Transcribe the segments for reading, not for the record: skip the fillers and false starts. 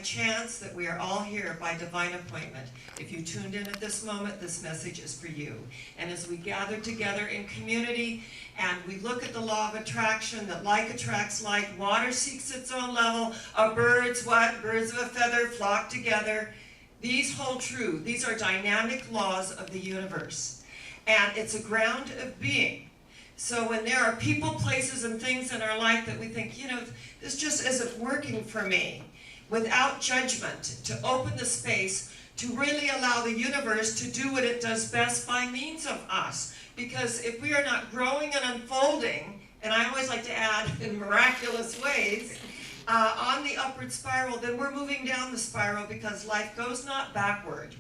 chance, that we are all here by divine appointment. If you tuned in at this moment, this message is for you. And as we gather together in community and we look at the law of attraction, that like attracts like, water seeks its own level, birds, what? Birds of a feather flock together. These hold true. These are dynamic laws of the universe. And it's a ground of being. So when there are people, places, and things in our life that we think, you know, this just isn't working for me, without judgment, to open the space to really allow the universe to do what it does best by means of us. Because if we are not growing and unfolding, and I always like to add, in miraculous ways, on the upward spiral, then we're moving down the spiral, because life goes not backward,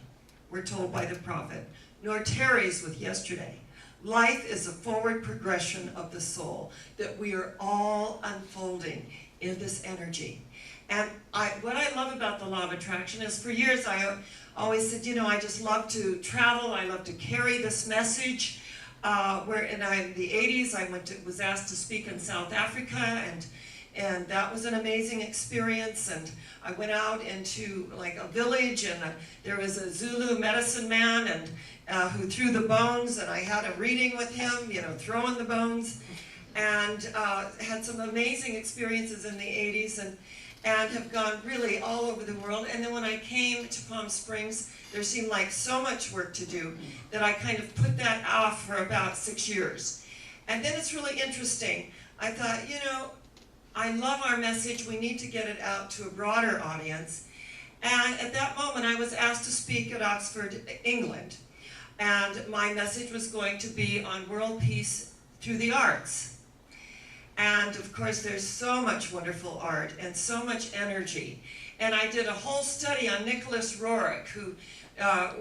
we're told by the prophet, nor tarries with yesterday. Life is a forward progression of the soul, that we are all unfolding in this energy. And what I love about the law of attraction is, for years I always said, you know, I just love to travel, I love to carry this message. In the 80s, I was asked to speak in South Africa, and that was an amazing experience. And I went out into like a village, and there was a Zulu medicine man, and who threw the bones, and I had a reading with him, you know, throwing the bones, and had some amazing experiences in the 80s, and have gone really all over the world. And then when I came to Palm Springs, there seemed like so much work to do that I kind of put that off for about 6 years. And then it's really interesting. I thought, you know, I love our message. We need to get it out to a broader audience. And at that moment, I was asked to speak at Oxford, England. And my message was going to be on world peace through the arts. And of course, there's so much wonderful art and so much energy. And I did a whole study on Nicholas Roerich, who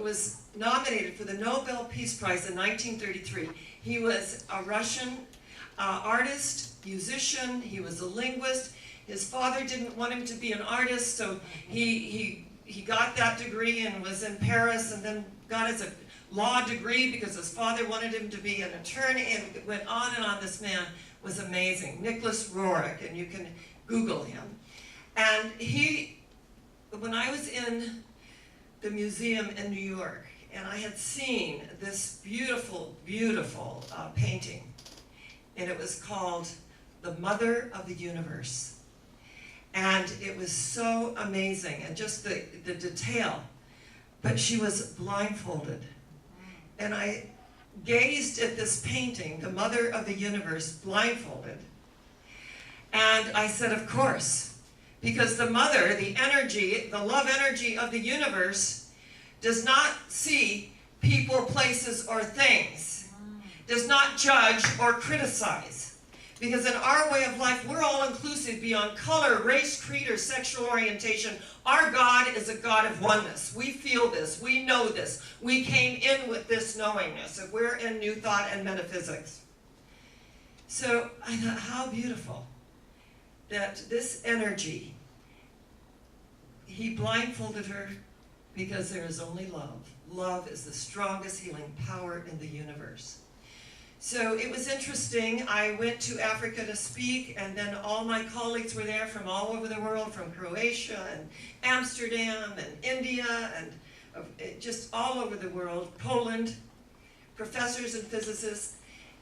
was nominated for the Nobel Peace Prize in 1933. He was a Russian artist, musician, he was a linguist. His father didn't want him to be an artist, so he got that degree and was in Paris, and then got his law degree because his father wanted him to be an attorney, and it went on and on. This man was amazing, Nicholas Roerich, and you can Google him. And when I was in the museum in New York, and I had seen this beautiful, beautiful painting, and it was called The Mother of the Universe. And it was so amazing, and just the detail. But she was blindfolded. And I gazed at this painting, The Mother of the Universe, blindfolded. And I said, of course, because the mother, the energy, the love energy of the universe does not see people, places, or things, does not judge or criticize. Because in our way of life, we're all inclusive beyond color, race, creed, or sexual orientation. Our God is a God of oneness. We feel this. We know this. We came in with this knowingness. And we're in New Thought and metaphysics. So I thought, how beautiful that this energy, he blindfolded her because there is only love. Love is the strongest healing power in the universe. So it was interesting. I went to Africa to speak, and then all my colleagues were there from all over the world, from Croatia and Amsterdam and India and just all over the world, Poland, professors and physicists.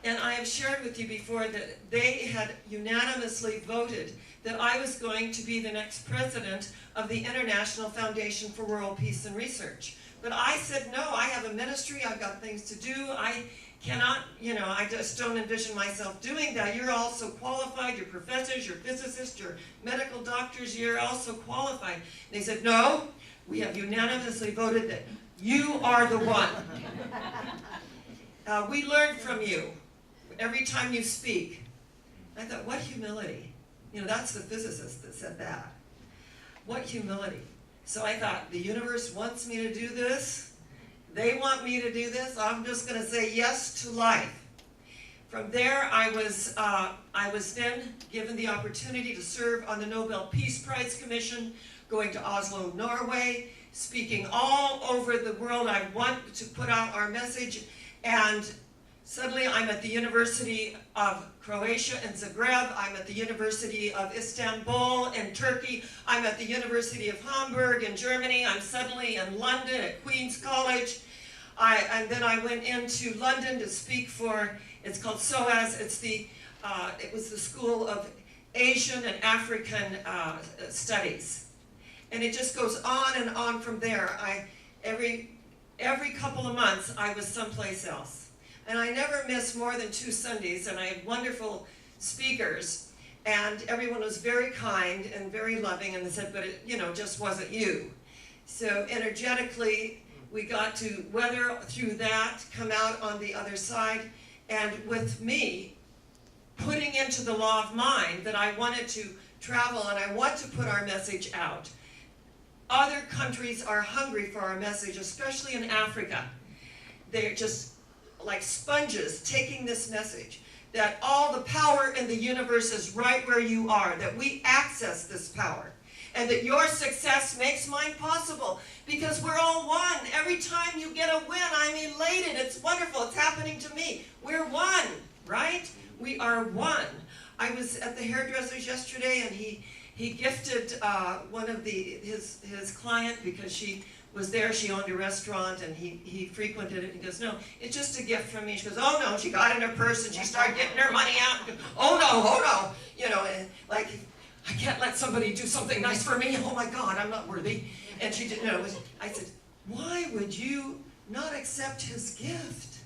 And I have shared with you before that they had unanimously voted that I was going to be the next president of the International Foundation for World Peace and Research. But I said, no, I have a ministry, I've got things to do, I cannot, you know, I just don't envision myself doing that. You're all so qualified, you're professors, you're physicists, you're medical doctors, you're all so qualified. And they said, no, we have unanimously voted that you are the one. We learn from you every time you speak. I thought, what humility. You know, that's the physicist that said that. What humility. So I thought, the universe wants me to do this. They want me to do this. I'm just going to say yes to life. From there, I was then given the opportunity to serve on the Nobel Peace Prize Commission, going to Oslo, Norway, speaking all over the world. I want to put out our message, and Suddenly I'm at the University of Croatia in Zagreb, I'm at the University of Istanbul in Turkey, I'm at the University of Hamburg in Germany, I'm suddenly in London at Queen's College. And then I went into London to speak for, it's called SOAS, it was the School of Asian and African Studies. And it just goes on and on from there. Every couple of months I was someplace else. And I never missed more than 2 Sundays, and I had wonderful speakers, and everyone was very kind and very loving, and they said, but it, just wasn't you. So energetically, we got to weather through that, come out on the other side, and with me putting into the law of mind that I wanted to travel and I want to put our message out. Other countries are hungry for our message, especially in Africa. They're just like sponges taking this message, that all the power in the universe is right where you are, that we access this power, and that your success makes mine possible, because we're all one. Every time you get a win, I'm elated. It's wonderful. It's happening to me. We're one, right? We are one. I was at the hairdresser's yesterday, and he gifted one of his client, because she was there, she owned a restaurant, and he frequented it, and he goes, no, it's just a gift from me. She goes, oh no, she got in her purse, and she started getting her money out, and goes, oh no, and like, I can't let somebody do something nice for me, oh my God, I'm not worthy. And she didn't know. I said, why would you not accept his gift?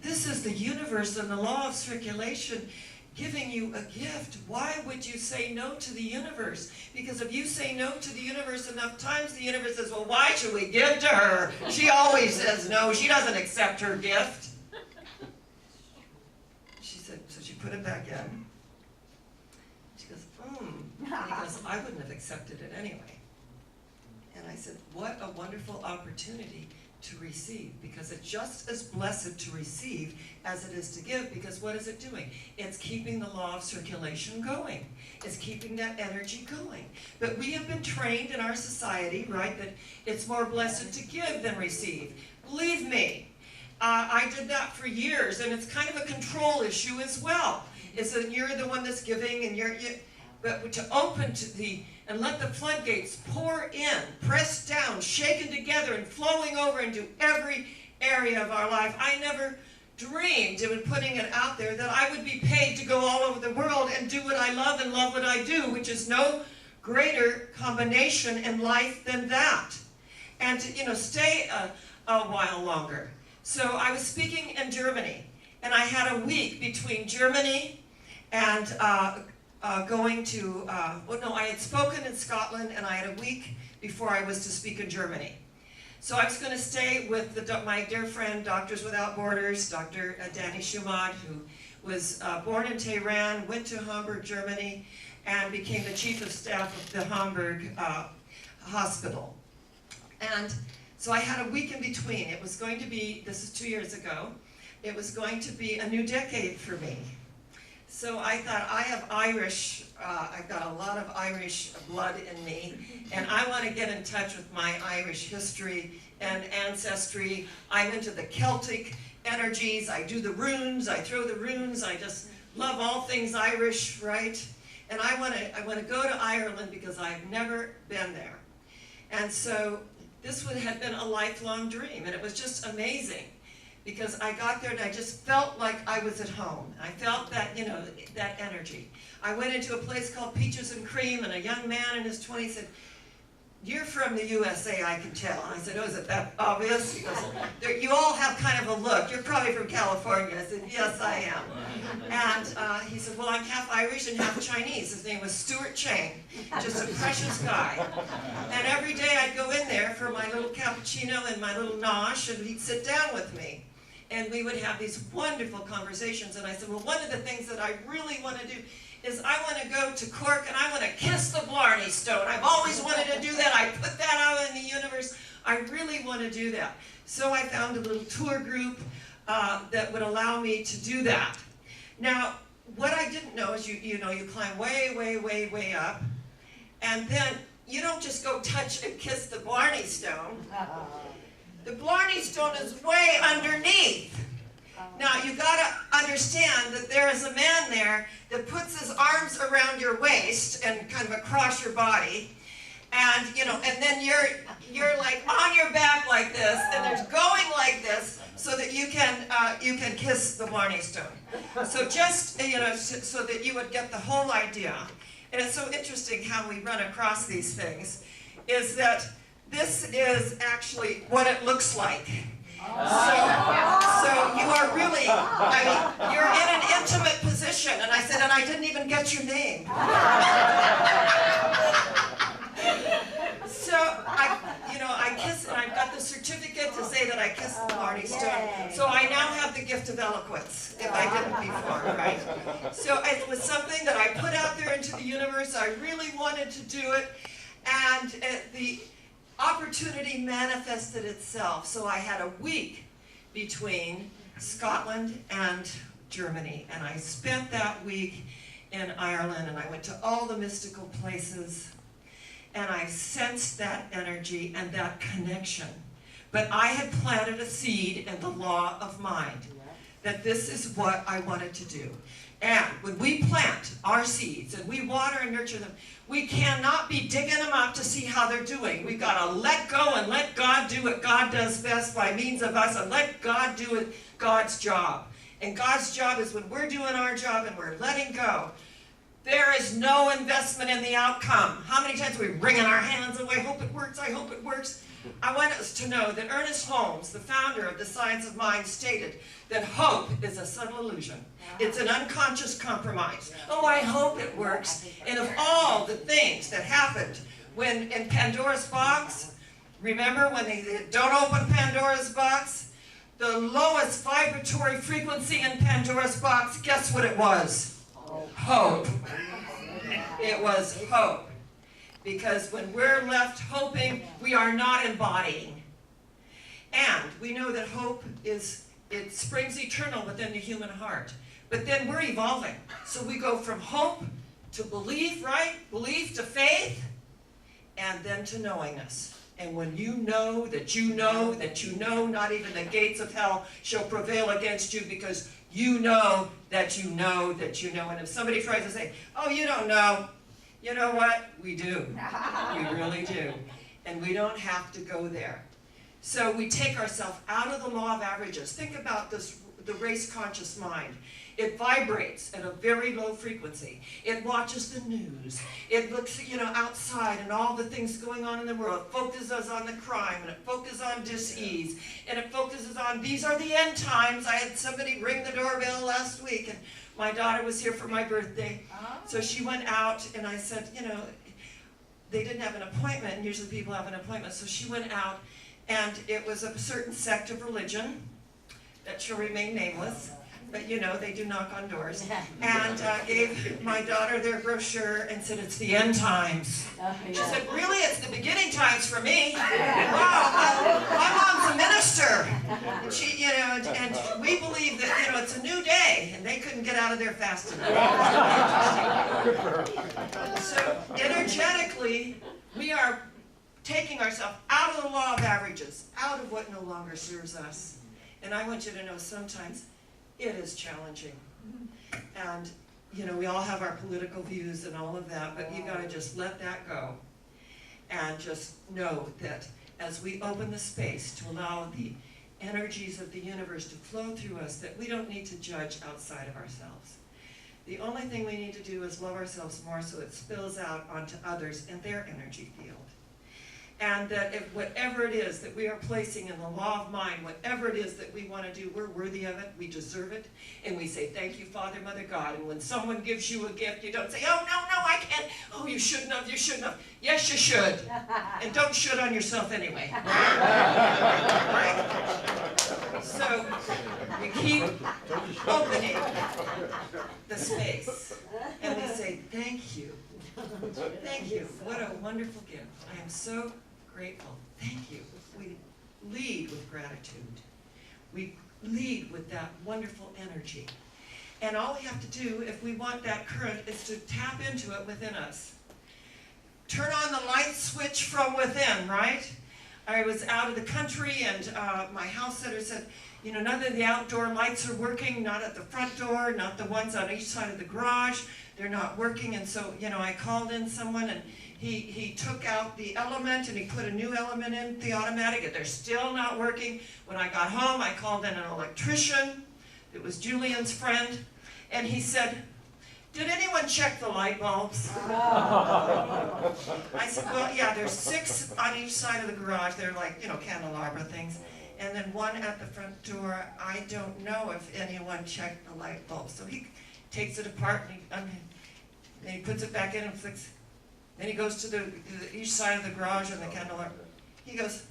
This is the universe and the law of circulation giving you a gift. Why would you say no to the universe? Because if you say no to the universe enough times, the universe says, well, why should we give to her? She always says no. She doesn't accept her gift. She said, so she put it back in. She goes, And he goes, I wouldn't have accepted it anyway. And I said, what a wonderful opportunity to receive, because it's just as blessed to receive as it is to give, because what is it doing? It's keeping the law of circulation going. It's keeping that energy going. But we have been trained in our society, right, that it's more blessed to give than receive. Believe me, I did that for years, and it's kind of a control issue as well. It's that you're the one that's giving, and but to open to and let the floodgates pour in, pressed down, shaken together, and flowing over into every area of our life. I never dreamed, in putting it out there, that I would be paid to go all over the world and do what I love and love what I do, which is no greater combination in life than that. And to, stay a while longer. So I was speaking in Germany, and I had a week between Germany and going to, I had spoken in Scotland, and I had a week before I was to speak in Germany. So I was going to stay with my dear friend, Doctors Without Borders, Dr. Danny Schumad, who was born in Tehran, went to Hamburg, Germany, and became the chief of staff of the Hamburg hospital. And so I had a week in between. It was going to be, this is 2 years ago, it was going to be a new decade for me. So I thought, I have Irish, I've got a lot of Irish blood in me, and I want to get in touch with my Irish history and ancestry. I'm into the Celtic energies, I do the runes, I throw the runes, I just love all things Irish, right? And I want to go to Ireland because I've never been there. And so this had been a lifelong dream, and it was just amazing. Because I got there and I just felt like I was at home. I felt that, that energy. I went into a place called Peaches and Cream, and a young man in his 20s said, you're from the USA, I can tell. And I said, oh, is it that obvious? He goes, you all have kind of a look. You're probably from California. I said, yes, I am. And he said, well, I'm half Irish and half Chinese. His name was Stuart Chang, just a precious guy. And every day I'd go in there for my little cappuccino and my little nosh, and he'd sit down with me. And we would have these wonderful conversations. And I said, well, one of the things that I really want to do is I want to go to Cork and I want to kiss the Blarney Stone. I've always wanted to do that. I put that out in the universe. I really want to do that. So I found a little tour group that would allow me to do that. Now, what I didn't know is you climb way, way, way, way up. And then you don't just go touch and kiss the Blarney Stone. The Blarney Stone is way underneath. Now Now, you got to understand that there is a man there that puts his arms around your waist and kind of across your body, and and then you're like on your back like this, and there's going like this, so that you can kiss the Blarney Stone. So just so that you would get the whole idea. And it's so interesting how we run across these things. Is that this is actually what it looks like. So you are really, you're in an intimate position. And I said, and I didn't even get your name. So I kiss, and I've got the certificate to say that I kissed the Blarney Stone. So I now have the gift of eloquence, if I didn't before, right? So it was something that I put out there into the universe. I really wanted to do it, and the opportunity manifested itself. So I had a week between Scotland and Germany, and I spent that week in Ireland, and I went to all the mystical places, and I sensed that energy and that connection. But I had planted a seed in the law of mind, that this is what I wanted to do. And when we plant our seeds and we water and nurture them, we cannot be digging them up to see how they're doing. We've got to let go and let God do what God does best by means of us, and let God do it, God's job. And God's job is when we're doing our job and we're letting go. There is no investment in the outcome. How many times are we wringing our hands away? I hope it works, I hope it works. I want us to know that Ernest Holmes, the founder of the Science of Mind, stated that hope is a subtle illusion. It's an unconscious compromise. Oh, I hope it works. And of all the things that happened when in Pandora's box, remember when they don't open Pandora's box? The lowest vibratory frequency in Pandora's box, guess what it was? Hope. It was hope. Because when we're left hoping, we are not embodying. And we know that hope it springs eternal within the human heart. But then we're evolving. So we go from hope to belief, right? Belief to faith, and then to knowingness. And when you know that you know that you know, not even the gates of hell shall prevail against you, because you know that you know that you know. And if somebody tries to say, oh, you don't know, you know what? We do. We really do. And we don't have to go there. So we take ourselves out of the law of averages. Think about this, the race conscious mind. It vibrates at a very low frequency. It watches the news. It looks, outside and all the things going on in the world. It focuses on the crime, and it focuses on dis-ease, and it focuses on, these are the end times. I had somebody ring the doorbell last week, and my daughter was here for my birthday. So she went out, and I said, they didn't have an appointment, and usually people have an appointment. So she went out, and it was a certain sect of religion that shall remain nameless. But they do knock on doors. And gave my daughter their brochure and said, it's the end times. She said, really? It's the beginning times for me? Wow, my mom's a minister. And she, and we believe that, it's a new day, and they couldn't get out of there fast enough. So energetically, we are taking ourselves out of the law of averages, out of what no longer serves us. And I want you to know sometimes, it is challenging. And, we all have our political views and all of that, but you got to just let that go. And just know that as we open the space to allow the energies of the universe to flow through us, that we don't need to judge outside of ourselves. The only thing we need to do is love ourselves more so it spills out onto others and their energy field. And that if whatever it is that we are placing in the law of mind, whatever it is that we want to do, we're worthy of it, we deserve it, and we say, thank you, Father, Mother, God. And when someone gives you a gift, you don't say, oh, no, I can't. Oh, you shouldn't have, you shouldn't have. Yes, you should. And don't should on yourself anyway. Right? So we keep opening the space, and we say, thank you. Thank you. What a wonderful gift. I am so grateful. Thank you. We lead with gratitude. We lead with that wonderful energy. And all we have to do, if we want that current, is to tap into it within us. Turn on the light switch from within, right? I was out of the country, and my house sitter said, you know, none of the outdoor lights are working, not at the front door, not the ones on each side of the garage. They're not working. And so, you know, I called in someone, and he took out the element and he put a new element in the automatic, and they're still not working. When I got home, I called in an electrician. It was Julian's friend, and he said, did anyone check the light bulbs? I said, well, yeah, there's 6 on each side of the garage. They're like, you know, candelabra things. And then 1 at the front door. I don't know if anyone checked the light bulbs. So he takes it apart, and he puts it back in and fixes it. Then he goes to each side of the garage and the candelabra. He goes,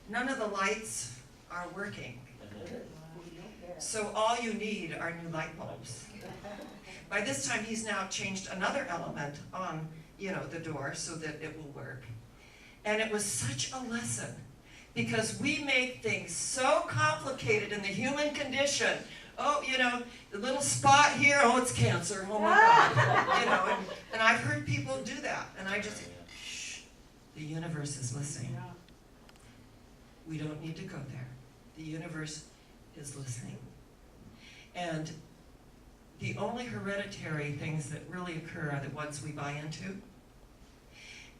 none of the lights are working. So all you need are new light bulbs. By this time, he's now changed another element on, you know, the door so that it will work. And it was such a lesson, because we make things so complicated in the human condition. Oh, you know, the little spot here, oh, it's cancer, oh my God. You know, and I've heard people do that, and I just, shh, the universe is listening. We don't need to go there. The universe is listening. And the only hereditary things that really occur are the ones we buy into.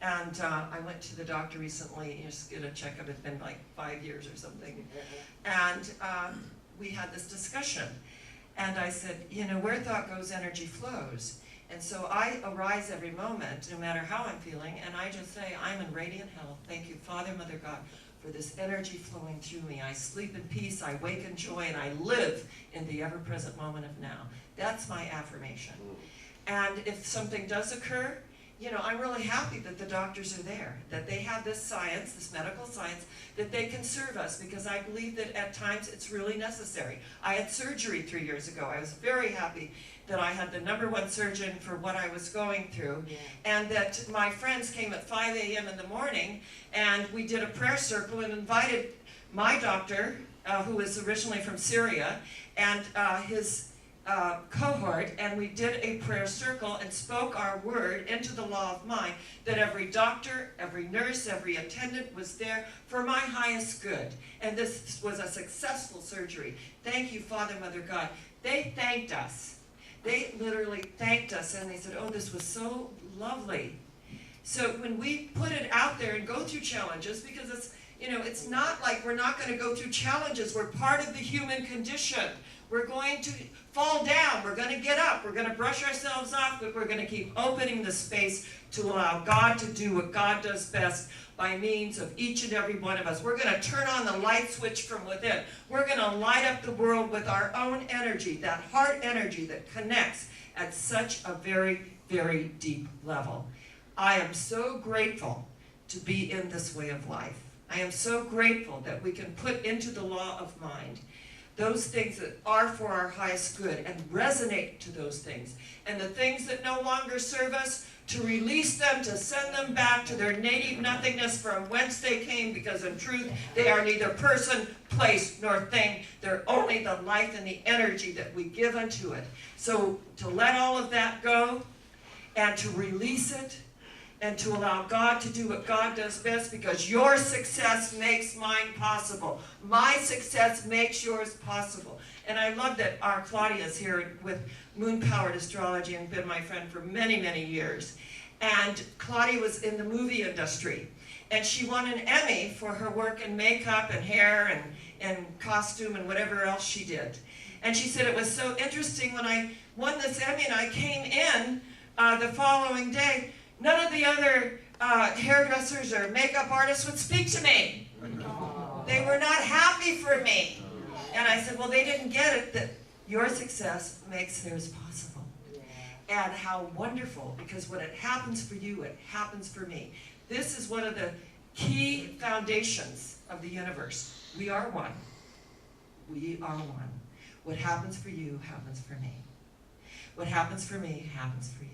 And I went to the doctor recently, just get a checkup. It's been like 5 years or something. And we had this discussion. And I said, you know, where thought goes, energy flows. And so I arise every moment, no matter how I'm feeling, and I just say, I'm in radiant health. Thank you, Father, Mother, God, for this energy flowing through me. I sleep in peace, I wake in joy, and I live in the ever-present moment of now. That's my affirmation. And if something does occur, you know, I'm really happy that the doctors are there, that they have this science, this medical science, that they can serve us, because I believe that at times it's really necessary. I had surgery 3 years ago. I was very happy that I had the #1 surgeon for what I was going through, and that my friends came at 5 a.m. in the morning, and we did a prayer circle and invited my doctor, who is originally from Syria, and his cohort, and we did a prayer circle and spoke our word into the law of mind, that every doctor, every nurse, every attendant was there for my highest good. And this was a successful surgery. Thank you, Father, Mother, God. They thanked us. They literally thanked us, and they said, oh, this was so lovely. So when we put it out there and go through challenges, because it's, you know, it's not like we're not going to go through challenges. We're part of the human condition. We're going to fall down. We're going to get up. We're going to brush ourselves off, but we're going to keep opening the space to allow God to do what God does best by means of each and every one of us. We're going to turn on the light switch from within. We're going to light up the world with our own energy, that heart energy that connects at such a very, very deep level. I am so grateful to be in this way of life. I am so grateful that we can put into the law of mind those things that are for our highest good and resonate to those things. And the things that no longer serve us, to release them, to send them back to their native nothingness from whence they came, because in truth, they are neither person, place, nor thing. They're only the life and the energy that we give unto it. So to let all of that go and to release it, and to allow God to do what God does best, because your success makes mine possible. My success makes yours possible. And I love that our Claudia is here with Moon-Powered Astrology and been my friend for many, many years. And Claudia was in the movie industry. And she won an Emmy for her work in makeup and hair and costume and whatever else she did. And she said it was so interesting when I won this Emmy and I came in the following day, none of the other hairdressers or makeup artists would speak to me. They were not happy for me. And I said, well, they didn't get it, that your success makes theirs possible. And how wonderful, because when it happens for you, it happens for me. This is one of the key foundations of the universe. We are one. We are one. What happens for you happens for me. What happens for me happens for you.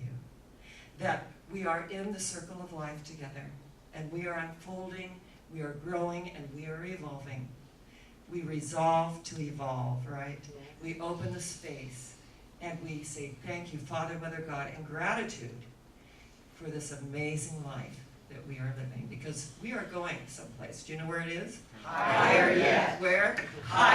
That we are in the circle of life together, and we are unfolding, we are growing, and we are evolving. We resolve to evolve, right? We open the space, and we say, thank you, Father, Mother, God, and gratitude for this amazing life that we are living, because we are going someplace. Do you know where it is? Higher yet. Where? Higher.